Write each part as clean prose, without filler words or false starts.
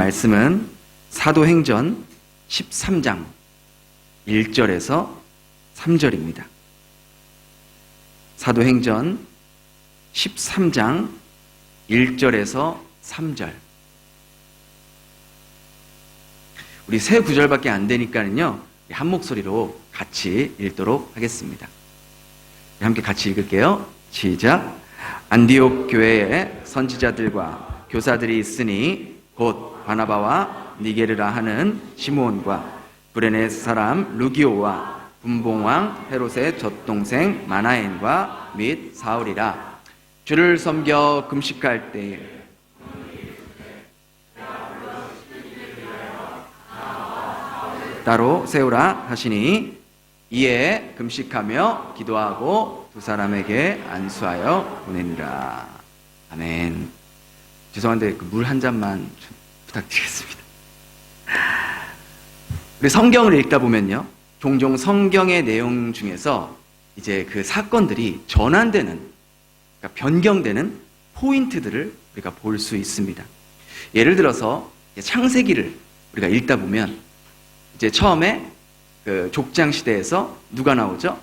말씀은 사도행전 13장 1절에서 3절입니다. 사도행전 13장 1절에서 3절. 우리 세 구절밖에 안 되니까는요, 한 목소리로 같이 읽도록 하겠습니다. 함께 같이 읽을게요. 시작. 안디옥 교회에 선지자들과 교사들이 있으니 곧 바나바와 니게르라 하는 시므온과 구레네 사람 루기오와 분봉왕 헤롯의 젖동생 마나엔과 및 사울이라. 주를 섬겨 금식할 때에 따로 세우라 하시니 이에 금식하며 기도하고 두 사람에게 안수하여 보내니라. 아멘. 죄송한데 물 한 잔만 좀 부탁드리겠습니다. 우리 성경을 읽다 보면요, 종종 성경의 내용 중에서 이제 그 사건들이 전환되는, 그러니까 변경되는 포인트들을 우리가 볼 수 있습니다. 예를 들어서 창세기를 우리가 읽다 보면 이제 처음에 그 족장 시대에서 누가 나오죠?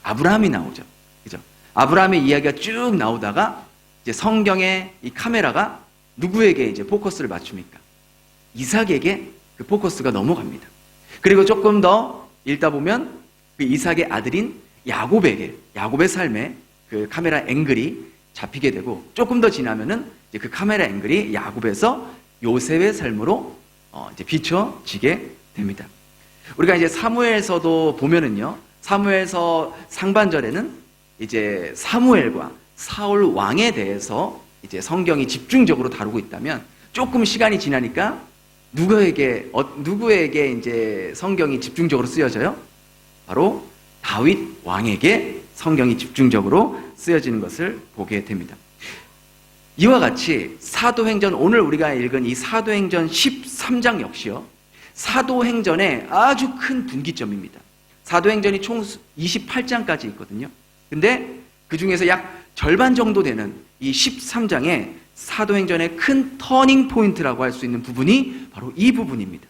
아브라함이 나오죠. 그죠? 아브라함의 이야기가 쭉 나오다가 이제 성경의 이 카메라가 누구에게 이제 포커스를 맞춥니까? 이삭에게 그 포커스가 넘어갑니다. 그리고 조금 더 읽다 보면 그 이삭의 아들인 야곱의 삶에 그 카메라 앵글이 잡히게 되고, 조금 더 지나면은 이제 그 카메라 앵글이 야곱에서 요셉의 삶으로 이제 비춰지게 됩니다. 우리가 이제 사무엘서도 보면은요, 사무엘서 상반절에는 이제 사무엘과 사울 왕에 대해서 이제 성경이 집중적으로 다루고 있다면, 조금 시간이 지나니까 누구에게 이제 성경이 집중적으로 쓰여져요? 바로 다윗 왕에게 성경이 집중적으로 쓰여지는 것을 보게 됩니다. 이와 같이 사도행전, 오늘 우리가 읽은 이 사도행전 13장 역시요, 사도행전의 아주 큰 분기점입니다. 사도행전이 총 28장까지 있거든요. 근데 그 중에서 약 절반 정도 되는 이 13장에 사도행전의 큰 터닝 포인트라고 할 수 있는 부분이 바로 이 부분입니다.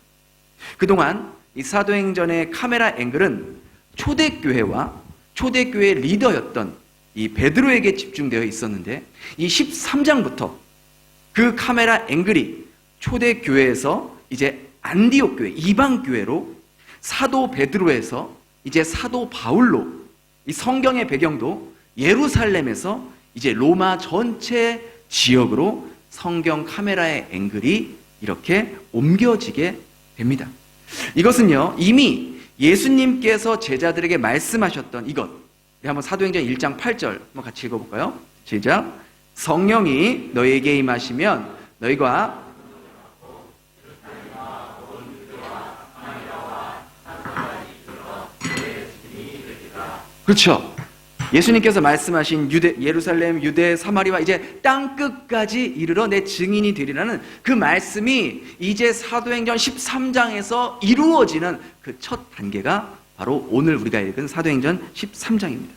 그동안 이 사도행전의 카메라 앵글은 초대교회와 초대교회의 리더였던 이 베드로에게 집중되어 있었는데, 이 13장부터 그 카메라 앵글이 초대교회에서 이제 안디옥 교회, 이방 교회로, 사도 베드로에서 이제 사도 바울로, 이 성경의 배경도 예루살렘에서 이제 로마 전체 지역으로 성경 카메라의 앵글이 이렇게 옮겨지게 됩니다. 이것은요, 이미 예수님께서 제자들에게 말씀하셨던 이것, 우리 한번 사도행전 1장 8절 한번 같이 읽어볼까요? 시작. 성령이 너희에게 임하시면 너희가 그렇죠. 예수님께서 말씀하신 예루살렘, 유대, 사마리아, 이제 땅 끝까지 이르러 내 증인이 되리라는 그 말씀이 이제 사도행전 13장에서 이루어지는 그 첫 단계가 바로 오늘 우리가 읽은 사도행전 13장입니다.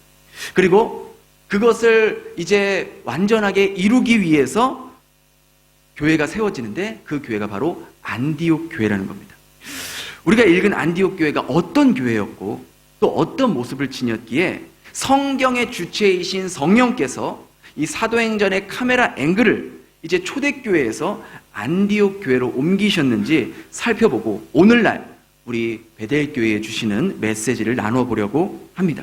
그리고 그것을 이제 완전하게 이루기 위해서 교회가 세워지는데, 그 교회가 바로 안디옥 교회라는 겁니다. 우리가 읽은 안디옥 교회가 어떤 교회였고 또 어떤 모습을 지녔기에 성경의 주체이신 성령께서 이 사도행전의 카메라 앵글을 이제 초대교회에서 안디옥 교회로 옮기셨는지 살펴보고, 오늘날 우리 베델교회에 주시는 메시지를 나눠보려고 합니다.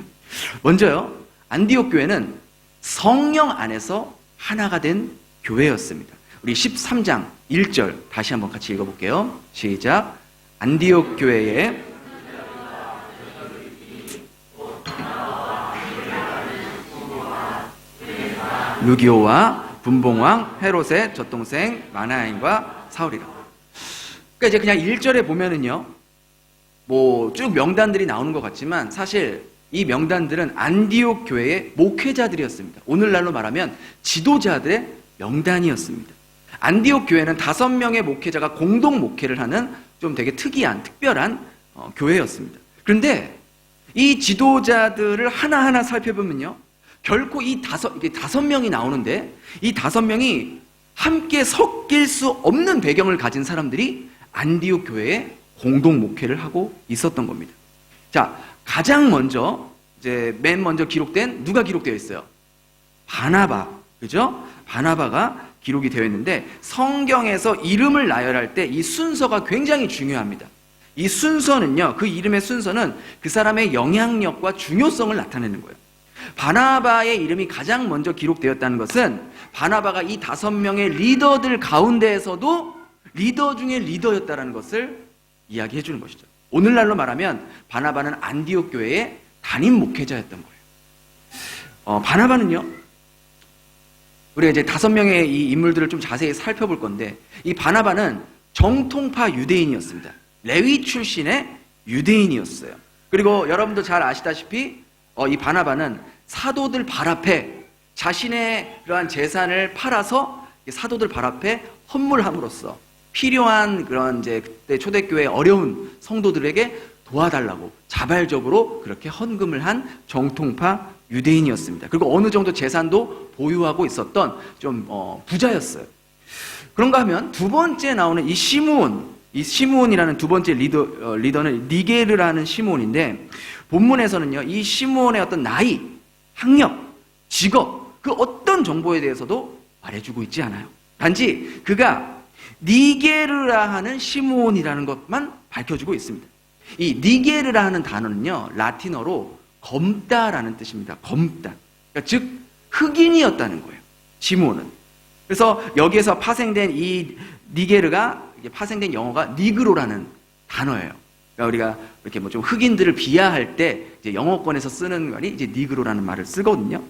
먼저요, 안디옥 교회는 성령 안에서 하나가 된 교회였습니다. 우리 13장 1절 다시 한번 같이 읽어볼게요. 시작. 안디옥 교회에 루기오와 분봉왕 헤롯의 젖동생 마나엔과 사울이라. 그러니까 이제 그냥 1절에 보면은요, 뭐 쭉 명단들이 나오는 것 같지만 사실 이 명단들은 안디옥 교회의 목회자들이었습니다. 오늘날로 말하면 지도자들의 명단이었습니다. 안디옥 교회는 5명의 목회자가 공동 목회를 하는 좀 되게 특별한 교회였습니다. 그런데 이 지도자들을 하나하나 살펴보면요, 결코 이게 5명이 나오는데 이 5명이 함께 섞일 수 없는 배경을 가진 사람들이 안디옥 교회에 공동 목회를 하고 있었던 겁니다. 자, 가장 먼저 이제 맨 먼저 기록된 누가 기록되어 있어요? 바나바, 그죠? 바나바가 기록이 되어 있는데 성경에서 이름을 나열할 때 이 순서가 굉장히 중요합니다. 이 순서는요, 그 이름의 순서는 그 사람의 영향력과 중요성을 나타내는 거예요. 바나바의 이름이 가장 먼저 기록되었다는 것은 바나바가 이 5명의 리더들 가운데에서도 리더 중에 리더였다는 것을 이야기해 주는 것이죠. 오늘날로 말하면 바나바는 안디옥 교회의 담임 목회자였던 거예요. 바나바는요, 우리가 이제 5명의 이 인물들을 좀 자세히 살펴볼 건데, 이 바나바는 정통파 유대인이었습니다. 레위 출신의 유대인이었어요. 그리고 여러분도 잘 아시다시피 이 바나바는 사도들 발 앞에 자신의 그러한 재산을 팔아서 사도들 발 앞에 헌물함으로써 필요한 그런 이제 그때 초대교회 어려운 성도들에게 도와달라고 자발적으로 그렇게 헌금을 한 정통파 유대인이었습니다. 그리고 어느 정도 재산도 보유하고 있었던 좀 부자였어요. 그런가 하면 두 번째 나오는 이 시므온이라는 두 번째 리더는 니게르라는 시므온인데, 본문에서는요, 이 시므온의 어떤 나이, 학력, 직업, 그 어떤 정보에 대해서도 말해주고 있지 않아요. 단지 그가 니게르라 하는 시므온이라는 것만 밝혀주고 있습니다. 이 니게르라 하는 단어는요, 라틴어로 검다라는 뜻입니다. 검다. 그러니까 즉 흑인이었다는 거예요, 시므온은. 그래서 여기에서 파생된 이 니게르가 파생된 영어가 니그로라는 단어예요. 그러니까 우리가 이렇게 뭐 좀 흑인들을 비하할 때 이제 영어권에서 쓰는 말이 이제 니그로라는 말을 쓰거든요.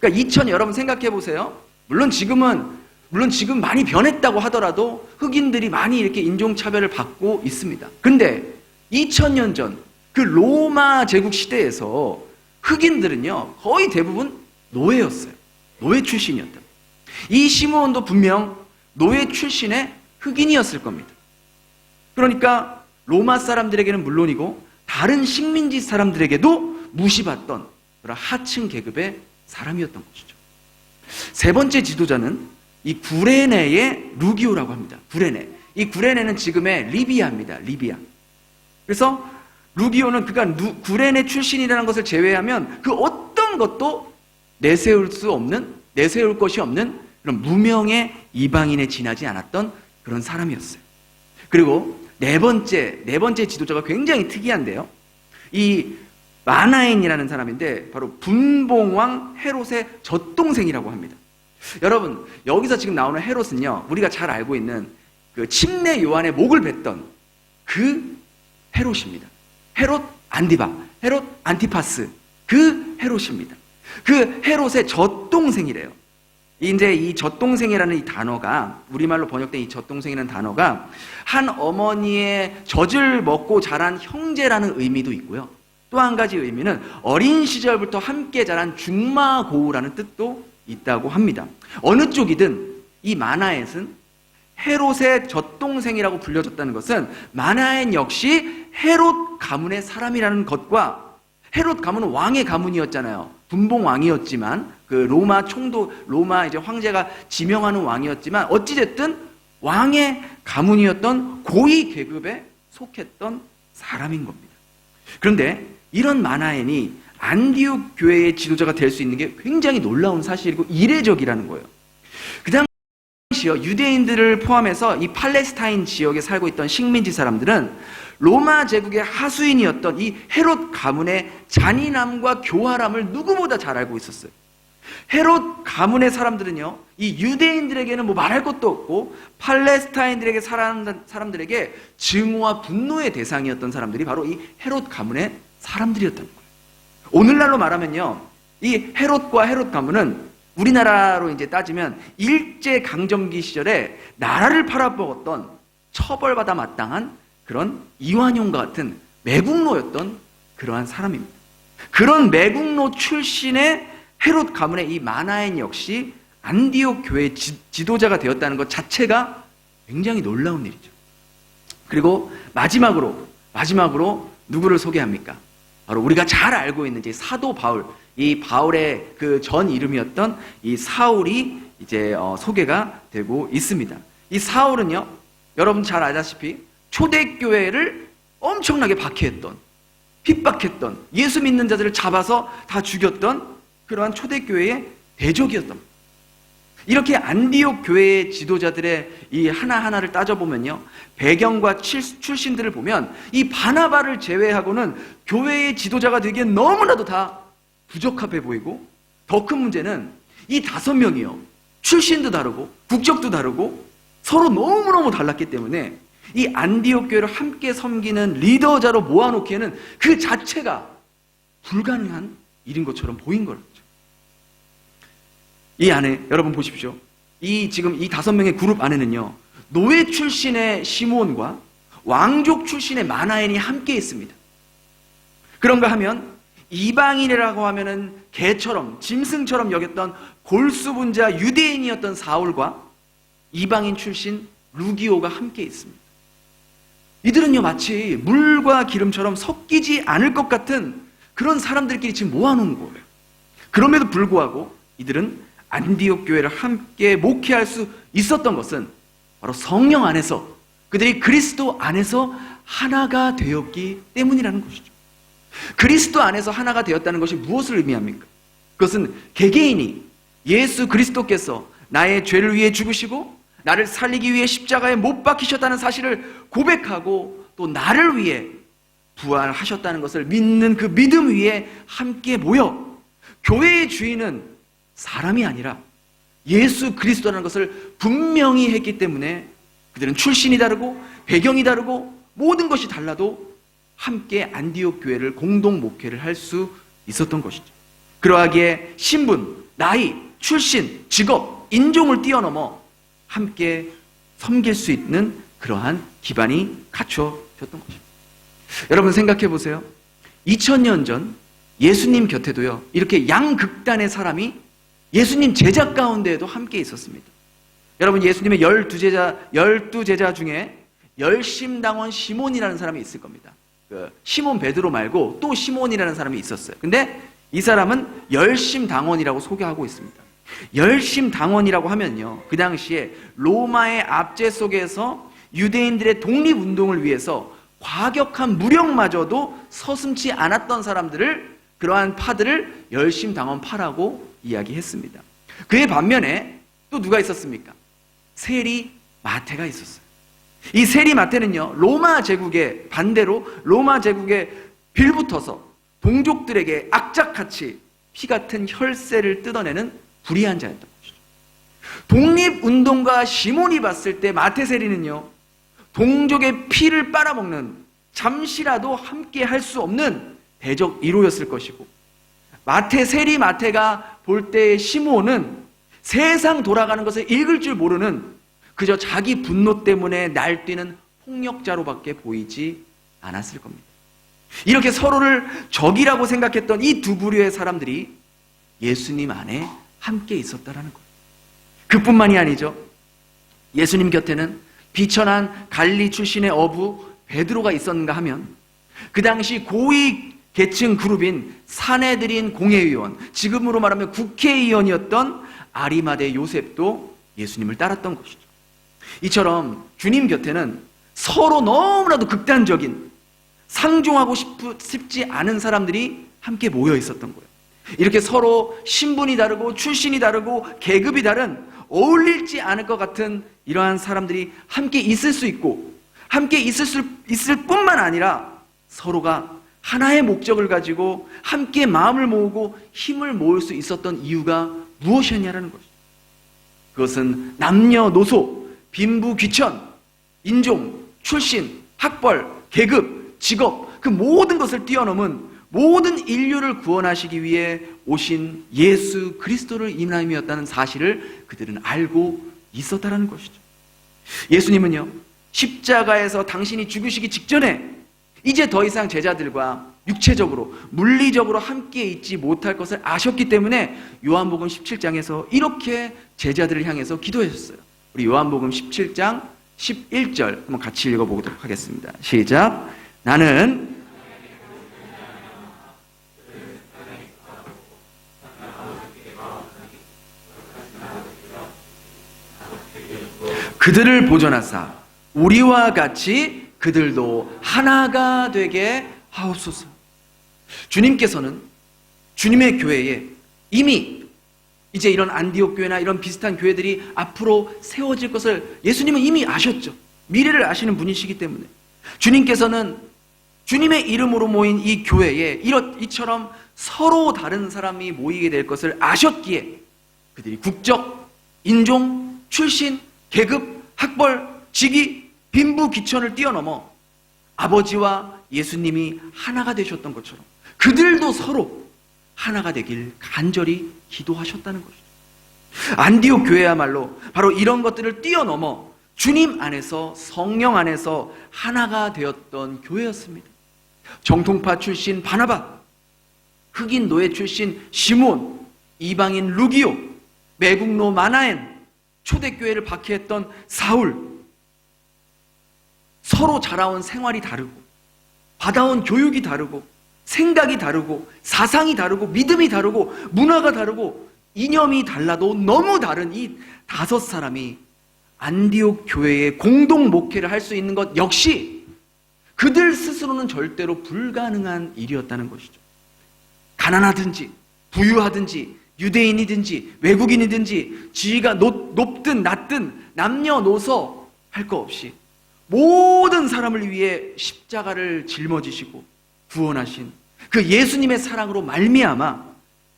그러니까 여러분 생각해 보세요. 물론 지금 많이 변했다고 하더라도 흑인들이 많이 이렇게 인종차별을 받고 있습니다. 근데 2000년 전 그 로마 제국 시대에서 흑인들은요, 거의 대부분 노예였어요. 노예 출신이었다. 이 시므온도 분명 노예 출신의 흑인이었을 겁니다. 그러니까 로마 사람들에게는 물론이고 다른 식민지 사람들에게도 무시받던 그런 하층 계급의 사람이었던 것이죠. 세 번째 지도자는 이 구레네의 루기오라고 합니다. 구레네. 이 구레네는 지금의 리비아입니다. 리비아. 그래서 루기오는 그가 구레네 출신이라는 것을 제외하면 그 어떤 것도 내세울 것이 없는 그런 무명의 이방인에 지나지 않았던 그런 사람이었어요. 그리고 네 번째 지도자가 굉장히 특이한데요. 이 마나엔이라는 사람인데 바로 분봉왕 헤롯의 젖동생이라고 합니다. 여러분, 여기서 지금 나오는 헤롯은요, 우리가 잘 알고 있는 그 침례 요한의 목을 뱉던 그 헤롯입니다. 헤롯 안디바, 헤롯 안티파스, 그 헤롯입니다. 그 헤롯의 젖동생이래요. 이제 이 젖동생이라는 이 단어가, 우리말로 번역된 이 젖동생이라는 단어가 한 어머니의 젖을 먹고 자란 형제라는 의미도 있고요. 또 한 가지 의미는 어린 시절부터 함께 자란 중마고우라는 뜻도 있다고 합니다. 어느 쪽이든 이 마나엔은 헤롯의 젖동생이라고 불려졌다는 것은 마나엔 역시 헤롯 가문의 사람이라는 것과, 헤롯 가문은 왕의 가문이었잖아요. 분봉 왕이었지만, 그 로마 이제 황제가 지명하는 왕이었지만, 어찌됐든 왕의 가문이었던 고위 계급에 속했던 사람인 겁니다. 그런데 이런 마나엔이 안디옥 교회의 지도자가 될 수 있는 게 굉장히 놀라운 사실이고 이례적이라는 거예요. 그 당시요, 유대인들을 포함해서 이 팔레스타인 지역에 살고 있던 식민지 사람들은 로마 제국의 하수인이었던 이 헤롯 가문의 잔인함과 교활함을 누구보다 잘 알고 있었어요. 헤롯 가문의 사람들은요, 이 유대인들에게는 뭐 말할 것도 없고 팔레스타인들에게 살아가는 사람들에게 증오와 분노의 대상이었던 사람들이 바로 이 헤롯 가문의 사람들이었던 거예요. 오늘날로 말하면요, 이 헤롯과 헤롯 가문은 우리나라로 이제 따지면 일제 강점기 시절에 나라를 팔아먹었던, 처벌받아 마땅한 그런 이완용과 같은 매국노였던 그러한 사람입니다. 그런 매국노 출신의 헤롯 가문의 이 마나엔 역시 안디옥 교회의 지도자가 되었다는 것 자체가 굉장히 놀라운 일이죠. 그리고 마지막으로 누구를 소개합니까? 바로 우리가 잘 알고 있는 이제 사도 바울, 이 바울의 그 전 이름이었던 이 사울이 이제 소개가 되고 있습니다. 이 사울은요, 여러분 잘 알다시피 초대교회를 엄청나게 박해했던, 핍박했던, 예수 믿는 자들을 잡아서 다 죽였던 그러한 초대교회의 대적이었던 겁니다. 이렇게 안디옥 교회의 지도자들의 이 하나하나를 따져보면요, 배경과 출신들을 보면 이 바나바를 제외하고는 교회의 지도자가 되기엔 너무나도 다 부적합해 보이고, 더 큰 문제는 이 5명이요, 출신도 다르고 국적도 다르고 서로 너무너무 달랐기 때문에 이 안디옥 교회를 함께 섬기는 리더자로 모아놓기에는 그 자체가 불가능한 일인 것처럼 보인 거죠. 이 안에 여러분 보십시오. 지금 이 5명의 그룹 안에는요, 노예 출신의 시므온과 왕족 출신의 마나엔이 함께 있습니다. 그런가 하면 이방인이라고 하면은 개처럼 짐승처럼 여겼던 골수분자 유대인이었던 사울과 이방인 출신 루기오가 함께 있습니다. 이들은요, 마치 물과 기름처럼 섞이지 않을 것 같은 그런 사람들끼리 지금 모아놓은 거예요. 그럼에도 불구하고 이들은 안디옥 교회를 함께 목회할 수 있었던 것은 바로 성령 안에서, 그들이 그리스도 안에서 하나가 되었기 때문이라는 것이죠. 그리스도 안에서 하나가 되었다는 것이 무엇을 의미합니까? 그것은 개개인이 예수 그리스도께서 나의 죄를 위해 죽으시고 나를 살리기 위해 십자가에 못 박히셨다는 사실을 고백하고 또 나를 위해 부활하셨다는 것을 믿는 그 믿음 위에 함께 모여 교회의 주인은 사람이 아니라 예수 그리스도라는 것을 분명히 했기 때문에 그들은 출신이 다르고 배경이 다르고 모든 것이 달라도 함께 안디옥 교회를 공동 목회를 할 수 있었던 것이죠. 그러하기에 신분, 나이, 출신, 직업, 인종을 뛰어넘어 함께 섬길 수 있는 그러한 기반이 갖춰졌던 것입니다. 여러분 생각해 보세요. 2000년 전 예수님 곁에도요, 이렇게 양극단의 사람이 예수님 제자 가운데에도 함께 있었습니다. 여러분, 예수님의 12제자 중에 열심당원 시몬이라는 사람이 있을 겁니다. 시몬 베드로 말고 또 시몬이라는 사람이 있었어요. 근데 이 사람은 열심당원이라고 소개하고 있습니다. 열심당원이라고 하면요, 그 당시에 로마의 압제 속에서 유대인들의 독립운동을 위해서 과격한 무력마저도 서슴지 않았던 사람들을, 그러한 파들을 열심당원파라고 이야기했습니다. 그의 반면에 또 누가 있었습니까? 세리 마태가 있었어요. 이 세리 마태는요, 로마 제국의 반대로 로마 제국에 빌붙어서 동족들에게 악착같이 피 같은 혈세를 뜯어내는 불의한 자였던 것이죠. 독립운동가 시몬이 봤을 때 마태 세리는요, 동족의 피를 빨아먹는, 잠시라도 함께 할 수 없는 대적 1호였을 것이고, 세리 마태가 볼 때의 시몬은 세상 돌아가는 것을 읽을 줄 모르는, 그저 자기 분노 때문에 날뛰는 폭력자로밖에 보이지 않았을 겁니다. 이렇게 서로를 적이라고 생각했던 이 두 부류의 사람들이 예수님 안에 함께 있었다라는 거예요. 그뿐만이 아니죠. 예수님 곁에는 비천한 갈리 출신의 어부 베드로가 있었는가 하면, 그 당시 고위 계층 그룹인 사내들인 공회의원, 지금으로 말하면 국회의원이었던 아리마대 요셉도 예수님을 따랐던 것이죠. 이처럼 주님 곁에는 서로 너무나도 극단적인, 상종하고 싶지 않은 사람들이 함께 모여 있었던 거예요. 이렇게 서로 신분이 다르고 출신이 다르고 계급이 다른, 어울리지 않을 것 같은 이러한 사람들이 함께 있을 수 있고, 함께 있을 뿐만 아니라 서로가 하나의 목적을 가지고 함께 마음을 모으고 힘을 모을 수 있었던 이유가 무엇이었냐라는 것이죠. 그것은 남녀노소, 빈부 귀천, 인종, 출신, 학벌, 계급, 직업, 그 모든 것을 뛰어넘은 모든 인류를 구원하시기 위해 오신 예수 그리스도를 인함이었다는 사실을 그들은 알고 있었다는 것이죠. 예수님은요, 십자가에서 당신이 죽으시기 직전에 이제 더 이상 제자들과 육체적으로, 물리적으로 함께 있지 못할 것을 아셨기 때문에 요한복음 17장에서 이렇게 제자들을 향해서 기도하셨어요. 우리 요한복음 17장 11절 한번 같이 읽어보도록 하겠습니다. 시작. 나는 그들을 보존하사 우리와 같이 그들도 하나가 되게 하옵소서. 주님께서는 주님의 교회에 이미 이제 이런 안디옥 교회나 이런 비슷한 교회들이 앞으로 세워질 것을 예수님은 이미 아셨죠. 미래를 아시는 분이시기 때문에 주님께서는 주님의 이름으로 모인 이 교회에 이처럼 서로 다른 사람이 모이게 될 것을 아셨기에 그들이 국적, 인종, 출신, 계급, 학벌, 직위, 빈부, 귀천을 뛰어넘어 아버지와 예수님이 하나가 되셨던 것처럼 그들도 서로 하나가 되길 간절히 기도하셨다는 것이죠. 안디옥 교회야말로 바로 이런 것들을 뛰어넘어 주님 안에서, 성령 안에서 하나가 되었던 교회였습니다. 정통파 출신 바나바, 흑인 노예 출신 시몬, 이방인 루기오, 매국노 마나엔, 초대교회를 박해했던 사울, 서로 자라온 생활이 다르고 받아온 교육이 다르고 생각이 다르고 사상이 다르고 믿음이 다르고 문화가 다르고 이념이 달라도 너무 다른 이 5사람이 안디옥 교회의 공동 목회를 할 수 있는 것 역시 그들 스스로는 절대로 불가능한 일이었다는 것이죠. 가난하든지 부유하든지 유대인이든지 외국인이든지 지위가 높든 낮든 남녀노소 할 거 없이 모든 사람을 위해 십자가를 짊어지시고 구원하신 그 예수님의 사랑으로 말미암아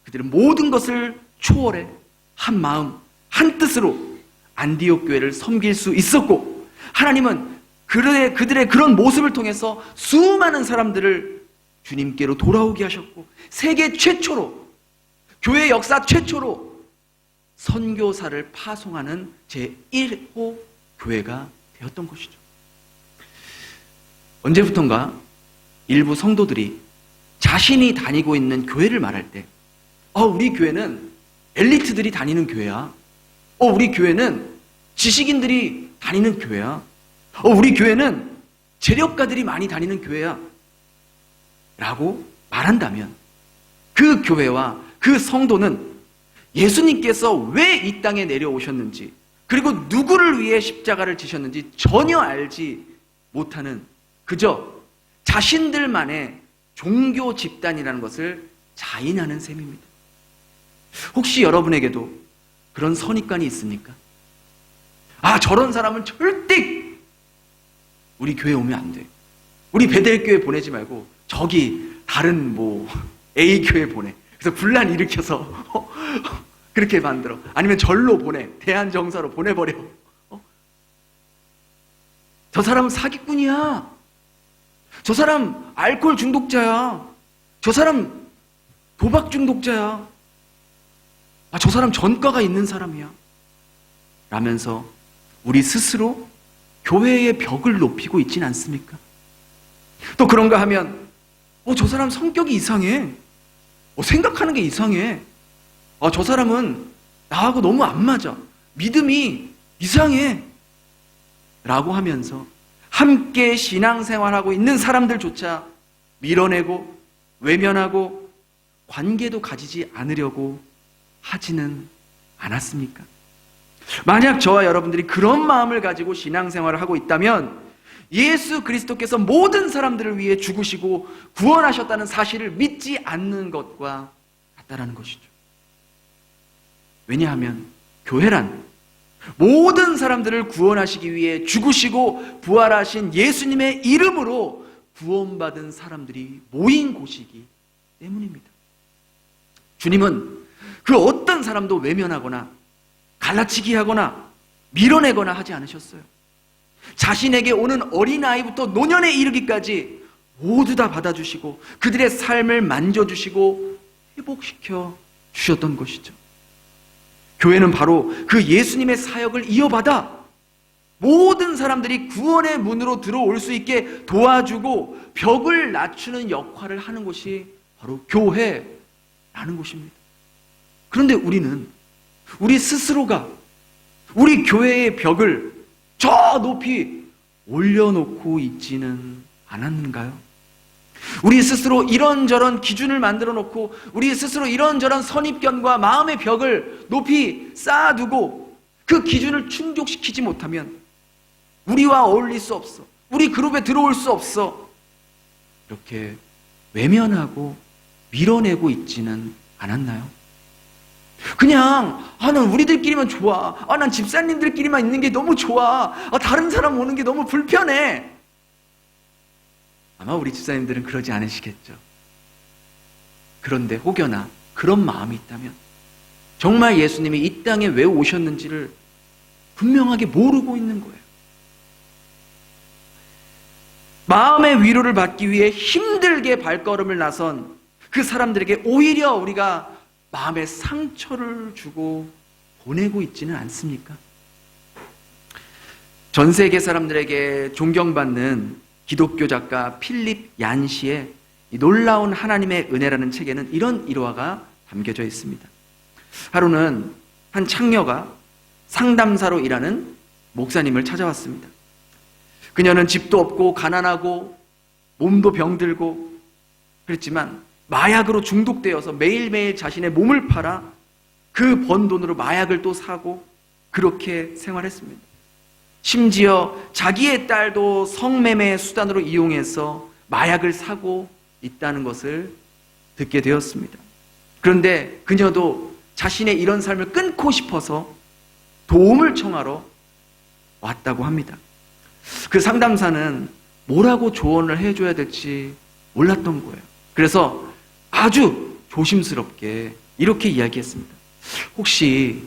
그들은 모든 것을 초월해 한 마음 한 뜻으로 안디옥 교회를 섬길 수 있었고, 하나님은 그들의 그런 모습을 통해서 수많은 사람들을 주님께로 돌아오게 하셨고, 세계 최초로, 교회 역사 최초로 선교사를 파송하는 제1호 교회가 되었던 것이죠. 언제부턴가 일부 성도들이 자신이 다니고 있는 교회를 말할 때 우리 교회는 엘리트들이 다니는 교회야. 우리 교회는 지식인들이 다니는 교회야. 우리 교회는 재력가들이 많이 다니는 교회야. 라고 말한다면 그 교회와 그 성도는 예수님께서 왜 이 땅에 내려오셨는지, 그리고 누구를 위해 십자가를 지셨는지 전혀 알지 못하는 그저 자신들만의 종교 집단이라는 것을 자인하는 셈입니다. 혹시 여러분에게도 그런 선입관이 있습니까? 저런 사람은 절대 우리 교회 오면 안 돼. 우리 베델교회 보내지 말고 저기 다른 A 교회 보내. 그래서 분란 일으켜서 그렇게 만들어. 아니면 절로 보내. 대한정사로 보내버려. 저 사람은 사기꾼이야. 저 사람 알코올 중독자야. 저 사람 도박 중독자야. 저 사람 전과가 있는 사람이야. 라면서 우리 스스로 교회의 벽을 높이고 있진 않습니까? 또 그런가 하면 저 사람 성격이 이상해. 생각하는 게 이상해. 저 사람은 나하고 너무 안 맞아. 믿음이 이상해. 라고 하면서 함께 신앙생활하고 있는 사람들조차 밀어내고 외면하고 관계도 가지지 않으려고 하지는 않았습니까? 만약 저와 여러분들이 그런 마음을 가지고 신앙생활을 하고 있다면 예수 그리스도께서 모든 사람들을 위해 죽으시고 구원하셨다는 사실을 믿지 않는 것과 같다라는 것이죠. 왜냐하면 교회란 모든 사람들을 구원하시기 위해 죽으시고 부활하신 예수님의 이름으로 구원받은 사람들이 모인 곳이기 때문입니다. 주님은 그 어떤 사람도 외면하거나 갈라치기 하거나 밀어내거나 하지 않으셨어요. 자신에게 오는 어린아이부터 노년에 이르기까지 모두 다 받아주시고 그들의 삶을 만져주시고 회복시켜 주셨던 것이죠. 교회는 바로 그 예수님의 사역을 이어받아 모든 사람들이 구원의 문으로 들어올 수 있게 도와주고 벽을 낮추는 역할을 하는 곳이 바로 교회라는 곳입니다. 그런데 우리는 우리 스스로가 우리 교회의 벽을 저 높이 올려놓고 있지는 않았는가요? 우리 스스로 이런저런 기준을 만들어 놓고 우리 스스로 이런저런 선입견과 마음의 벽을 높이 쌓아두고 그 기준을 충족시키지 못하면 우리와 어울릴 수 없어. 우리 그룹에 들어올 수 없어. 이렇게 외면하고 밀어내고 있지는 않았나요? 그냥 난 우리들끼리만 좋아. 난 집사님들끼리만 있는 게 너무 좋아. 다른 사람 오는 게 너무 불편해. 아마 우리 집사님들은 그러지 않으시겠죠. 그런데 혹여나 그런 마음이 있다면 정말 예수님이 이 땅에 왜 오셨는지를 분명하게 모르고 있는 거예요. 마음의 위로를 받기 위해 힘들게 발걸음을 나선 그 사람들에게 오히려 우리가 마음의 상처를 주고 보내고 있지는 않습니까? 전 세계 사람들에게 존경받는 기독교 작가 필립 얀시의 놀라운 하나님의 은혜라는 책에는 이런 일화가 담겨져 있습니다. 하루는 한 창녀가 상담사로 일하는 목사님을 찾아왔습니다. 그녀는 집도 없고 가난하고 몸도 병들고 그랬지만 마약으로 중독되어서 매일매일 자신의 몸을 팔아 그 번 돈으로 마약을 또 사고 그렇게 생활했습니다. 심지어 자기의 딸도 성매매 수단으로 이용해서 마약을 사고 있다는 것을 듣게 되었습니다. 그런데 그녀도 자신의 이런 삶을 끊고 싶어서 도움을 청하러 왔다고 합니다. 그 상담사는 뭐라고 조언을 해줘야 될지 몰랐던 거예요. 그래서 아주 조심스럽게 이렇게 이야기했습니다. 혹시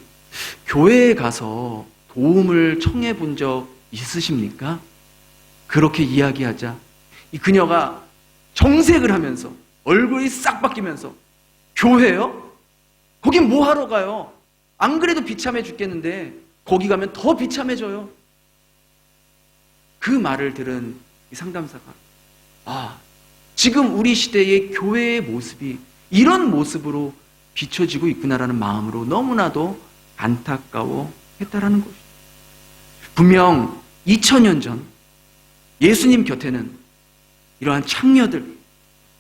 교회에 가서 도움을 청해 본 적 있으십니까? 그렇게 이야기하자 이 그녀가 정색을 하면서 얼굴이 싹 바뀌면서 교회요? 거긴 뭐 하러 가요? 안 그래도 비참해 죽겠는데 거기 가면 더 비참해져요. 그 말을 들은 이 상담사가 지금 우리 시대의 교회의 모습이 이런 모습으로 비춰지고 있구나라는 마음으로 너무나도 안타까워했다라는 것이죠. 분명 2000년 전 예수님 곁에는 이러한 창녀들,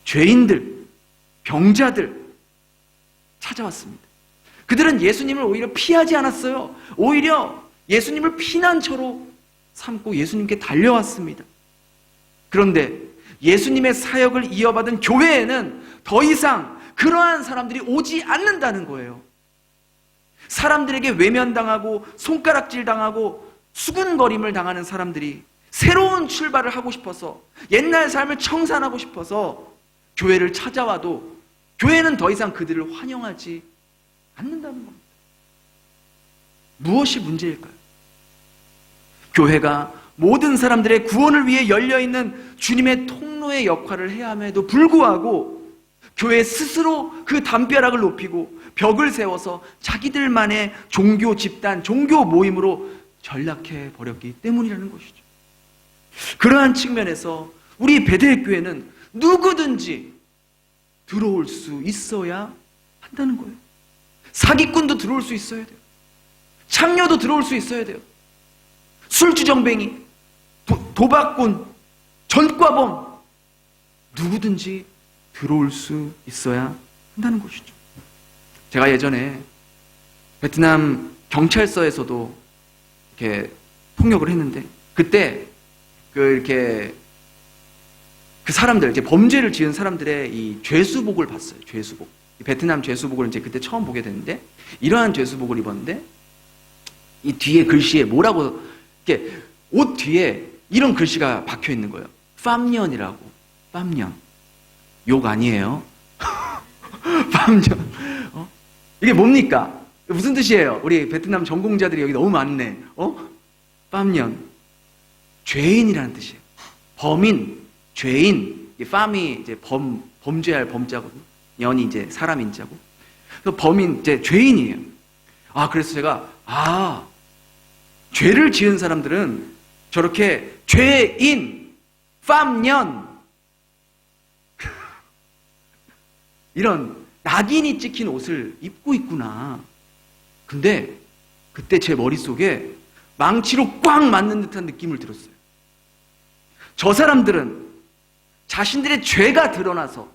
죄인들, 병자들 찾아왔습니다. 그들은 예수님을 오히려 피하지 않았어요. 오히려 예수님을 피난처로 삼고 예수님께 달려왔습니다. 그런데 예수님의 사역을 이어받은 교회에는 더 이상 그러한 사람들이 오지 않는다는 거예요. 사람들에게 외면당하고 손가락질 당하고 수군거림을 당하는 사람들이 새로운 출발을 하고 싶어서 옛날 삶을 청산하고 싶어서 교회를 찾아와도 교회는 더 이상 그들을 환영하지 않는다는 겁니다. 무엇이 문제일까요? 교회가 모든 사람들의 구원을 위해 열려있는 주님의 통로의 역할을 해야 함에도 불구하고 교회 스스로 그 담벼락을 높이고 벽을 세워서 자기들만의 종교 집단, 종교 모임으로 전락해 버렸기 때문이라는 것이죠. 그러한 측면에서 우리 베델교회는 누구든지 들어올 수 있어야 한다는 거예요. 사기꾼도 들어올 수 있어야 돼요. 창녀도 들어올 수 있어야 돼요. 술주정뱅이, 도박꾼, 전과범 누구든지 들어올 수 있어야 한다는 것이죠. 제가 예전에 베트남 경찰서에서도 이렇게 통역을 했는데 그때 그 사람들 이제 범죄를 지은 사람들의 이 죄수복을 봤어요. 죄수복. 베트남 죄수복을 이제 그때 처음 보게 됐는데 이러한 죄수복을 입었는데 이 뒤에 글씨에 뭐라고 이렇게 옷 뒤에 이런 글씨가 박혀 있는 거예요. 팜년이라고. 팜년. 욕 아니에요. 팜년. 이게 뭡니까? 무슨 뜻이에요? 우리 베트남 전공자들이 여기 너무 많네. 팜년. 죄인이라는 뜻이에요. 범인, 죄인. 팜이 이제 범죄할 범자거든요. 연이 이제 사람 인자고. 그래서 범인, 이제 죄인이에요. 그래서 제가, 죄를 지은 사람들은 저렇게 죄인, 팜년, 이런 낙인이 찍힌 옷을 입고 있구나. 근데 그때 제 머릿속에 망치로 꽉 맞는 듯한 느낌을 들었어요. 저 사람들은 자신들의 죄가 드러나서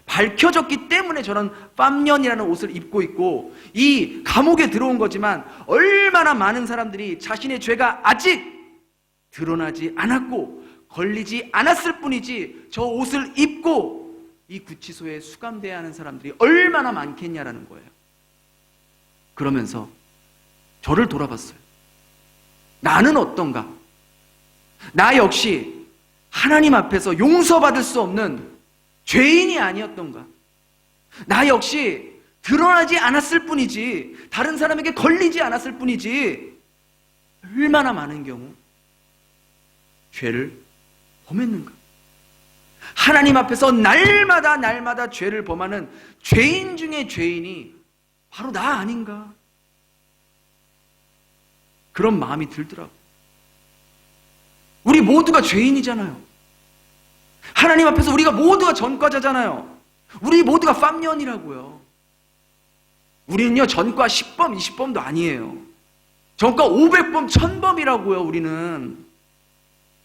밝혀졌기 때문에 저런 팜년이라는 옷을 입고 있고 이 감옥에 들어온 거지만 얼마나 많은 사람들이 자신의 죄가 아직 드러나지 않았고 걸리지 않았을 뿐이지 저 옷을 입고 이 구치소에 수감돼야 하는 사람들이 얼마나 많겠냐라는 거예요. 그러면서 저를 돌아봤어요. 나는 어떤가? 나 역시 하나님 앞에서 용서받을 수 없는 죄인이 아니었던가? 나 역시 드러나지 않았을 뿐이지, 다른 사람에게 걸리지 않았을 뿐이지, 얼마나 많은 경우 죄를 범했는가? 하나님 앞에서 날마다 죄를 범하는 죄인 중에 죄인이 바로 나 아닌가? 그런 마음이 들더라고요. 우리 모두가 죄인이잖아요. 하나님 앞에서 우리가 모두가 전과자잖아요. 우리 모두가 팜년이라고요. 우리는요, 전과 10범, 20범도 아니에요. 전과 500범, 1000범이라고요, 우리는.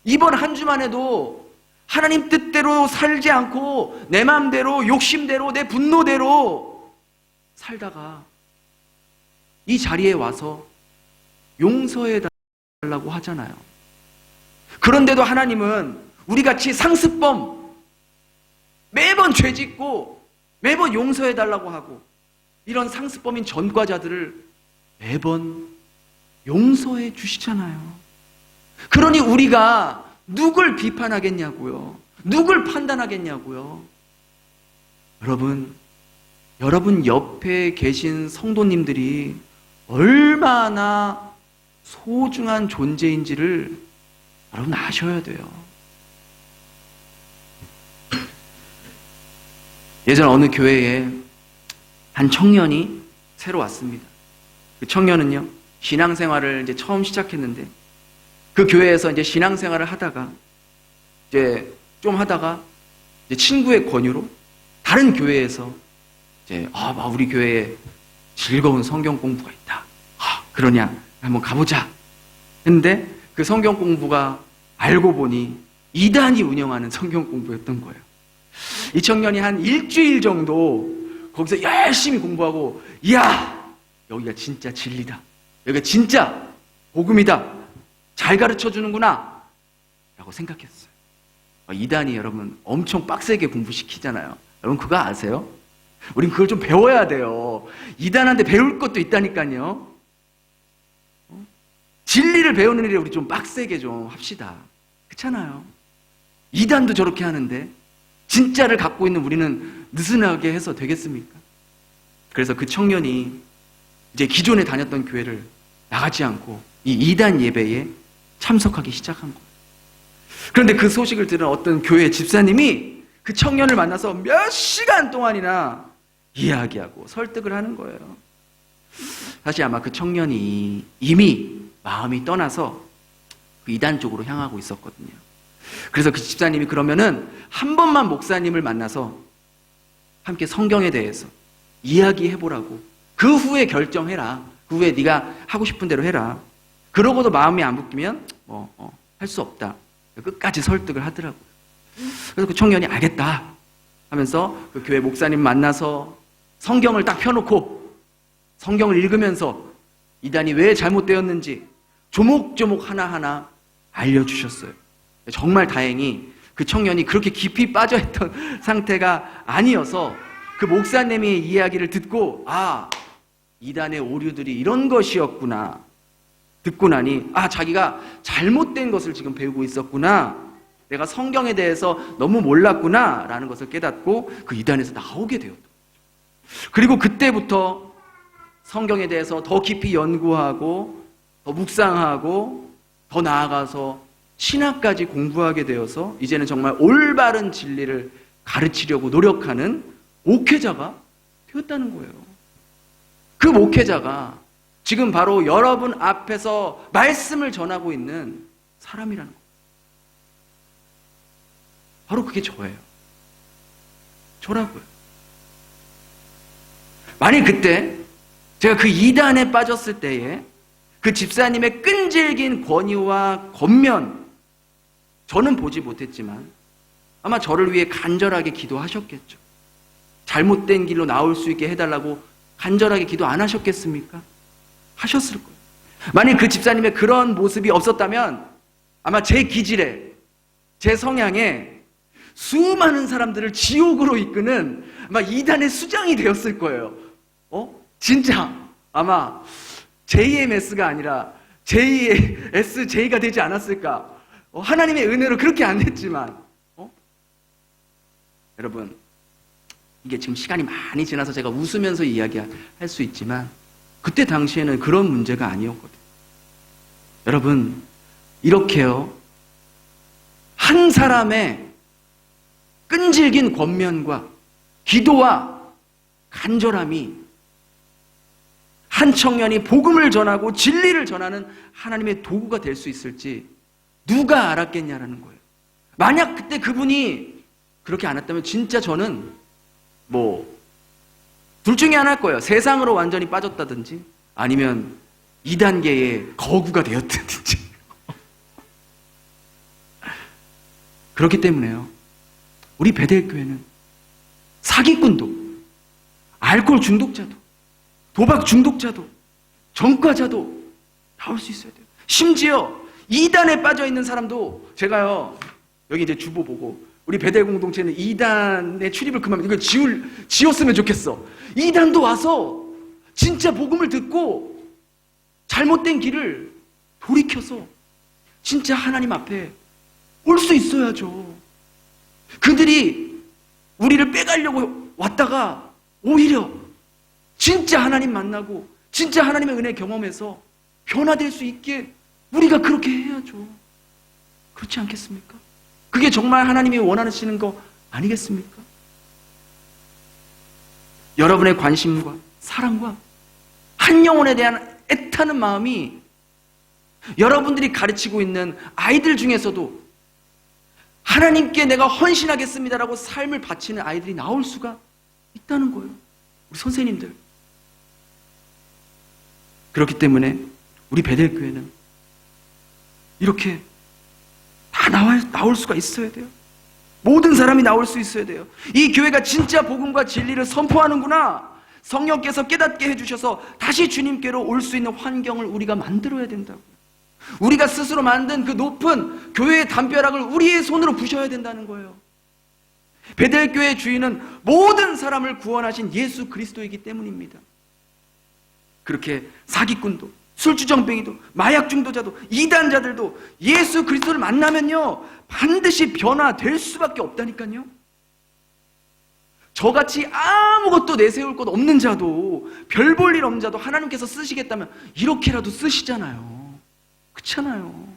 이번 한 주만 해도 하나님 뜻대로 살지 않고 내 마음대로, 욕심대로, 내 분노대로 살다가 이 자리에 와서 용서해 달라고 하잖아요. 그런데도 하나님은 우리같이 상습범, 매번 죄 짓고 매번 용서해 달라고 하고 이런 상습범인 전과자들을 매번 용서해 주시잖아요. 그러니 우리가 누굴 비판하겠냐고요? 누굴 판단하겠냐고요? 여러분 옆에 계신 성도님들이 얼마나 소중한 존재인지를 여러분 아셔야 돼요. 예전 어느 교회에 한 청년이 새로 왔습니다. 그 청년은요, 신앙생활을 이제 처음 시작했는데, 그 교회에서 이제 신앙생활을 하다가, 이제 좀 하다가, 이제 친구의 권유로 다른 교회에서 이제, 우리 교회에 즐거운 성경 공부가 있다. 그러냐? 한번 가보자. 했는데, 그 성경 공부가 알고 보니 이단이 운영하는 성경 공부였던 거예요. 이 청년이 한 일주일 정도 거기서 열심히 공부하고, 이야, 여기가 진짜 진리다. 여기가 진짜 복음이다. 잘 가르쳐 주는구나. 라고 생각했어요. 이단이 여러분 엄청 빡세게 공부시키잖아요. 여러분 그거 아세요? 우린 그걸 좀 배워야 돼요. 이단한테 배울 것도 있다니까요. 진리를 배우는 일에 우리 좀 빡세게 좀 합시다. 그렇잖아요. 이단도 저렇게 하는데 진짜를 갖고 있는 우리는 느슨하게 해서 되겠습니까? 그래서 그 청년이 이제 기존에 다녔던 교회를 나가지 않고 이 이단 예배에 참석하기 시작한 거예요. 그런데 그 소식을 들은 어떤 교회 집사님이 그 청년을 만나서 몇 시간 동안이나 이야기하고 설득을 하는 거예요. 사실 아마 그 청년이 이미 마음이 떠나서 그 이단 쪽으로 향하고 있었거든요. 그래서 그 집사님이 그러면은 한 번만 목사님을 만나서 함께 성경에 대해서 이야기해보라고, 그 후에 결정해라. 그 후에 네가 하고 싶은 대로 해라. 그러고도 마음이 안 붙기면 할 수 없다. 끝까지 설득을 하더라고요. 그래서 그 청년이 알겠다 하면서 그 교회 목사님 만나서 성경을 딱 펴놓고 성경을 읽으면서 이단이 왜 잘못되었는지 조목조목 하나하나 알려주셨어요. 정말 다행히 그 청년이 그렇게 깊이 빠져있던 상태가 아니어서 그 목사님의 이야기를 듣고, 이단의 오류들이 이런 것이었구나. 듣고 나니, 자기가 잘못된 것을 지금 배우고 있었구나. 내가 성경에 대해서 너무 몰랐구나. 라는 것을 깨닫고 그 이단에서 나오게 되었다. 그리고 그때부터 성경에 대해서 더 깊이 연구하고, 더 묵상하고, 더 나아가서 신학까지 공부하게 되어서 이제는 정말 올바른 진리를 가르치려고 노력하는 목회자가 되었다는 거예요. 그 목회자가 지금 바로 여러분 앞에서 말씀을 전하고 있는 사람이라는 거예요. 바로 그게 저예요. 저라고요. 만일 그때 제가 그 이단에 빠졌을 때에 그 집사님의 끈질긴 권유와 권면, 저는 보지 못했지만 아마 저를 위해 간절하게 기도하셨겠죠. 잘못된 길로 나올 수 있게 해달라고 간절하게 기도 안 하셨겠습니까? 하셨을 거예요. 만일 그 집사님의 그런 모습이 없었다면 아마 제 기질에, 제 성향에 수많은 사람들을 지옥으로 이끄는 아마 이단의 수장이 되었을 거예요. 진짜 아마 JMS가 아니라 JSJ가 되지 않았을까. 하나님의 은혜로 그렇게 안 됐지만, 여러분, 이게 지금 시간이 많이 지나서 제가 웃으면서 이야기할 수 있지만 그때 당시에는 그런 문제가 아니었거든요. 여러분, 이렇게요, 한 사람의 끈질긴 권면과 기도와 간절함이 한 청년이 복음을 전하고 진리를 전하는 하나님의 도구가 될 수 있을지 누가 알았겠냐라는 거예요. 만약 그때 그분이 그렇게 안 했다면 진짜 저는 둘 중에 하나일 거예요. 세상으로 완전히 빠졌다든지 아니면 2단계의 거구가 되었다든지. 그렇기 때문에요, 우리 베델교회는 사기꾼도, 알코올 중독자도, 도박 중독자도, 전과자도 나올 수 있어야 돼요. 심지어 2단에 빠져있는 사람도, 제가요, 여기 이제 주보 보고 우리 베델 공동체는 2단의 출입을 그만, 이거 지웠으면 좋겠어. 2단도 와서 진짜 복음을 듣고 잘못된 길을 돌이켜서 진짜 하나님 앞에 올 수 있어야죠. 그들이 우리를 빼가려고 왔다가 오히려 진짜 하나님 만나고 진짜 하나님의 은혜 경험해서 변화될 수 있게 우리가 그렇게 해야죠. 그렇지 않겠습니까? 그게 정말 하나님이 원하시는 거 아니겠습니까? 여러분의 관심과 사랑과 한 영혼에 대한 애타는 마음이 여러분들이 가르치고 있는 아이들 중에서도 하나님께 내가 헌신하겠습니다라고 삶을 바치는 아이들이 나올 수가 있다는 거예요. 우리 선생님들. 그렇기 때문에 우리 베델교회는 이렇게 다 나올 수가 있어야 돼요. 모든 사람이 나올 수 있어야 돼요. 이 교회가 진짜 복음과 진리를 선포하는구나, 성령께서 깨닫게 해주셔서 다시 주님께로 올 수 있는 환경을 우리가 만들어야 된다고요. 우리가 스스로 만든 그 높은 교회의 담벼락을 우리의 손으로 부셔야 된다는 거예요. 베델교회의 주인은 모든 사람을 구원하신 예수 그리스도이기 때문입니다. 그렇게 사기꾼도, 술주정뱅이도, 마약 중독자도, 이단자들도 예수 그리스도를 만나면요 반드시 변화될 수밖에 없다니까요. 저같이 아무것도 내세울 것 없는 자도, 별 볼 일 없는 자도 하나님께서 쓰시겠다면 이렇게라도 쓰시잖아요. 그렇잖아요.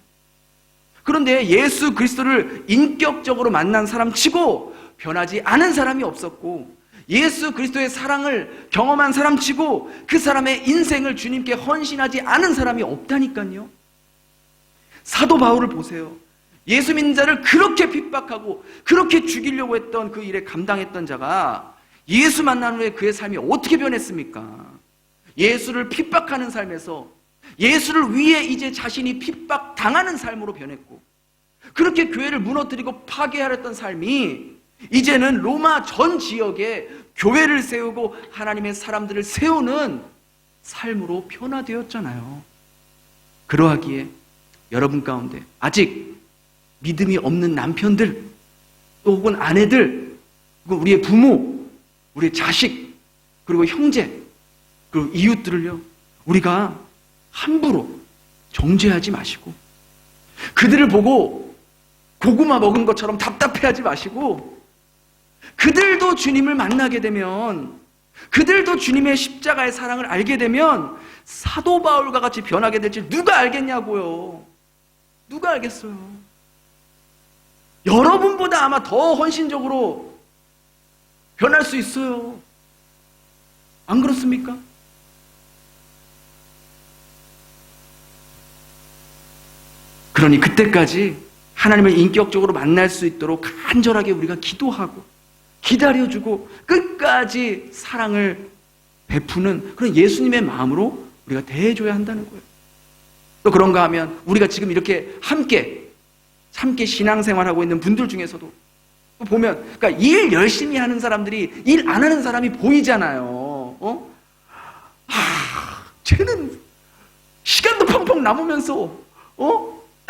그런데 예수 그리스도를 인격적으로 만난 사람 치고 변하지 않은 사람이 없었고, 예수 그리스도의 사랑을 경험한 사람 치고 그 사람의 인생을 주님께 헌신하지 않은 사람이 없다니까요. 사도 바울을 보세요. 예수 믿는 자를 그렇게 핍박하고 그렇게 죽이려고 했던 그 일에 감당했던 자가 예수 만난 후에 그의 삶이 어떻게 변했습니까? 예수를 핍박하는 삶에서 예수를 위해 이제 자신이 핍박당하는 삶으로 변했고, 그렇게 교회를 무너뜨리고 파괴하였던 삶이 이제는 로마 전 지역에 교회를 세우고 하나님의 사람들을 세우는 삶으로 변화되었잖아요. 그러하기에 여러분 가운데 아직 믿음이 없는 남편들, 또 혹은 아내들, 그리고 우리의 부모, 우리의 자식, 그리고 형제, 그리고 이웃들을요, 우리가 함부로 정죄하지 마시고, 그들을 보고 고구마 먹은 것처럼 답답해하지 마시고, 그들도 주님을 만나게 되면, 그들도 주님의 십자가의 사랑을 알게 되면 사도 바울과 같이 변하게 될지 누가 알겠냐고요. 누가 알겠어요. 여러분보다 아마 더 헌신적으로 변할 수 있어요. 안 그렇습니까? 그러니 그때까지 하나님을 인격적으로 만날 수 있도록 간절하게 우리가 기도하고 기다려주고 끝까지 사랑을 베푸는 그런 예수님의 마음으로 우리가 대해줘야 한다는 거예요. 또 그런가 하면 우리가 지금 이렇게 함께 신앙생활하고 있는 분들 중에서도 보면, 그러니까 일 열심히 하는 사람들이 일 안 하는 사람이 보이잖아요. 쟤는 시간도 펑펑 남으면서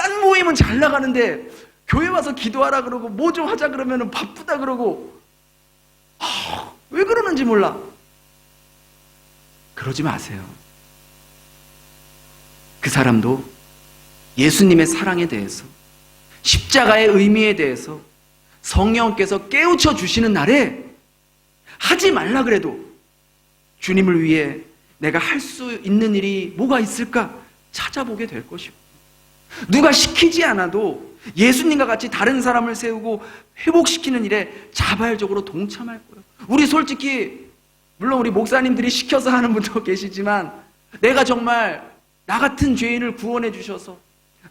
딴 모임은 잘 나가는데 교회 와서 기도하라 그러고 뭐 좀 하자 그러면 바쁘다 그러고 왜 그러는지 몰라. 그러지 마세요. 그 사람도 예수님의 사랑에 대해서, 십자가의 의미에 대해서 성령께서 깨우쳐 주시는 날에 하지 말라 그래도 주님을 위해 내가 할 수 있는 일이 뭐가 있을까 찾아보게 될 것이고, 누가 시키지 않아도 예수님과 같이 다른 사람을 세우고 회복시키는 일에 자발적으로 동참할 거예요. 우리 솔직히 물론 우리 목사님들이 시켜서 하는 분도 계시지만, 내가 정말 나 같은 죄인을 구원해 주셔서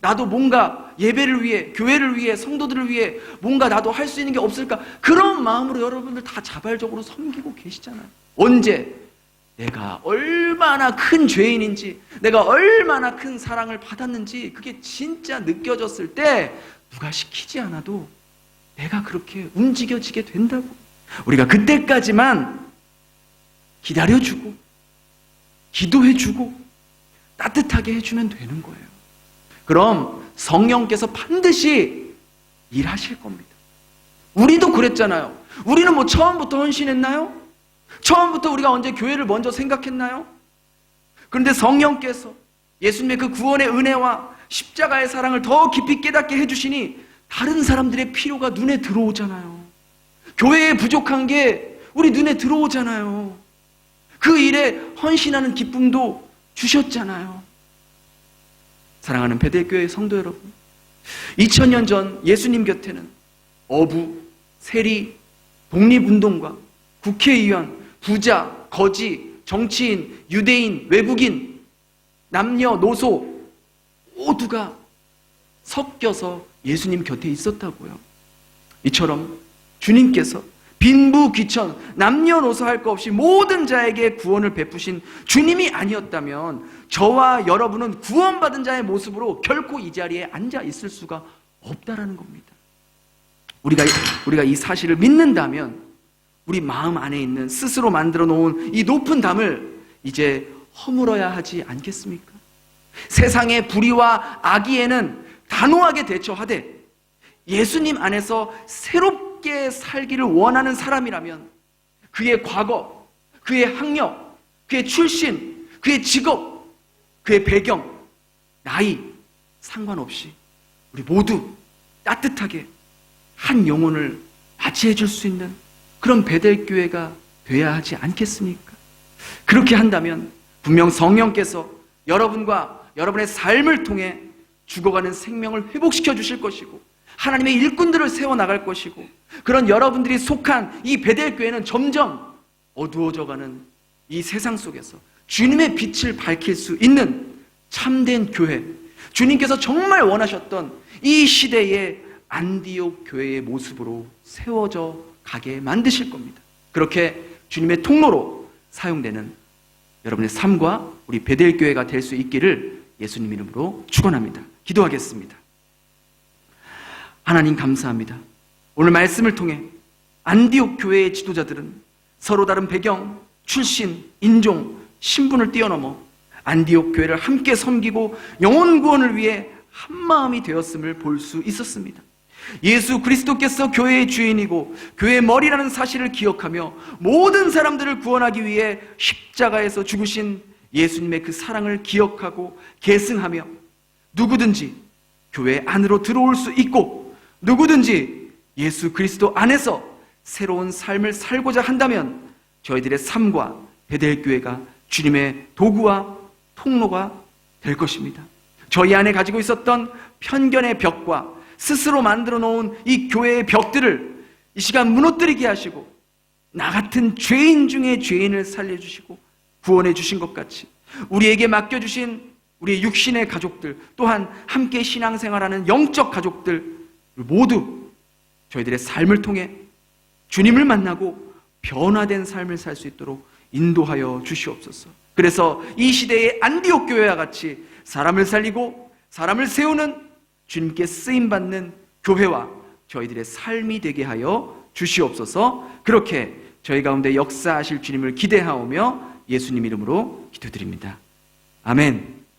나도 뭔가 예배를 위해, 교회를 위해, 성도들을 위해 뭔가 나도 할 수 있는 게 없을까, 그런 마음으로 여러분들 다 자발적으로 섬기고 계시잖아요. 언제 내가 얼마나 큰 죄인인지, 내가 얼마나 큰 사랑을 받았는지 그게 진짜 느껴졌을 때 누가 시키지 않아도 내가 그렇게 움직여지게 된다고. 우리가 그때까지만 기다려주고 기도해주고 따뜻하게 해주면 되는 거예요. 그럼 성령께서 반드시 일하실 겁니다. 우리도 그랬잖아요. 우리는 뭐 처음부터 헌신했나요? 처음부터 우리가 언제 교회를 먼저 생각했나요? 그런데 성령께서 예수님의 그 구원의 은혜와 십자가의 사랑을 더 깊이 깨닫게 해주시니 다른 사람들의 필요가 눈에 들어오잖아요. 교회에 부족한 게 우리 눈에 들어오잖아요. 그 일에 헌신하는 기쁨도 주셨잖아요. 사랑하는 베델교회 성도 여러분, 2000년 전 예수님 곁에는 어부, 세리, 독립운동가, 국회의원, 부자, 거지, 정치인, 유대인, 외국인, 남녀노소 모두가 섞여서 예수님 곁에 있었다고요. 이처럼 주님께서 빈부귀천, 남녀노소 할 것 없이 모든 자에게 구원을 베푸신 주님이 아니었다면 저와 여러분은 구원받은 자의 모습으로 결코 이 자리에 앉아 있을 수가 없다라는 겁니다. 우리가 이 사실을 믿는다면 우리 마음 안에 있는 스스로 만들어 놓은 이 높은 담을 이제 허물어야 하지 않겠습니까? 세상의 불의와 악의에는 단호하게 대처하되 예수님 안에서 새롭게 살기를 원하는 사람이라면 그의 과거, 그의 학력, 그의 출신, 그의 직업, 그의 배경, 나이 상관없이 우리 모두 따뜻하게 한 영혼을 맞이해 줄 수 있는 그런 베델교회가 돼야 하지 않겠습니까? 그렇게 한다면 분명 성령께서 여러분과 여러분의 삶을 통해 죽어가는 생명을 회복시켜 주실 것이고 하나님의 일꾼들을 세워나갈 것이고, 그런 여러분들이 속한 이 베델교회는 점점 어두워져가는 이 세상 속에서 주님의 빛을 밝힐 수 있는 참된 교회, 주님께서 정말 원하셨던 이 시대의 안디옥 교회의 모습으로 세워져 가게 만드실 겁니다. 그렇게 주님의 통로로 사용되는 여러분의 삶과 우리 베델교회가 될 수 있기를 예수님 이름으로 축원합니다. 기도하겠습니다. 하나님 감사합니다. 오늘 말씀을 통해 안디옥 교회의 지도자들은 서로 다른 배경, 출신, 인종, 신분을 뛰어넘어 안디옥 교회를 함께 섬기고 영혼 구원을 위해 한마음이 되었음을 볼 수 있었습니다. 예수 그리스도께서 교회의 주인이고 교회의 머리라는 사실을 기억하며 모든 사람들을 구원하기 위해 십자가에서 죽으신 예수님의 그 사랑을 기억하고 계승하며 누구든지 교회 안으로 들어올 수 있고 누구든지 예수 그리스도 안에서 새로운 삶을 살고자 한다면 저희들의 삶과 베델교회가 주님의 도구와 통로가 될 것입니다. 저희 안에 가지고 있었던 편견의 벽과 스스로 만들어 놓은 이 교회의 벽들을 이 시간 무너뜨리게 하시고 나 같은 죄인 중에 죄인을 살려주시고 구원해 주신 것 같이 우리에게 맡겨주신 우리의 육신의 가족들, 또한 함께 신앙생활하는 영적 가족들 모두 저희들의 삶을 통해 주님을 만나고 변화된 삶을 살 수 있도록 인도하여 주시옵소서. 그래서 이 시대의 안디옥 교회와 같이 사람을 살리고 사람을 세우는 주님께 쓰임받는 교회와 저희들의 삶이 되게 하여 주시옵소서. 그렇게 저희 가운데 역사하실 주님을 기대하오며 예수님 이름으로 기도드립니다. 아멘.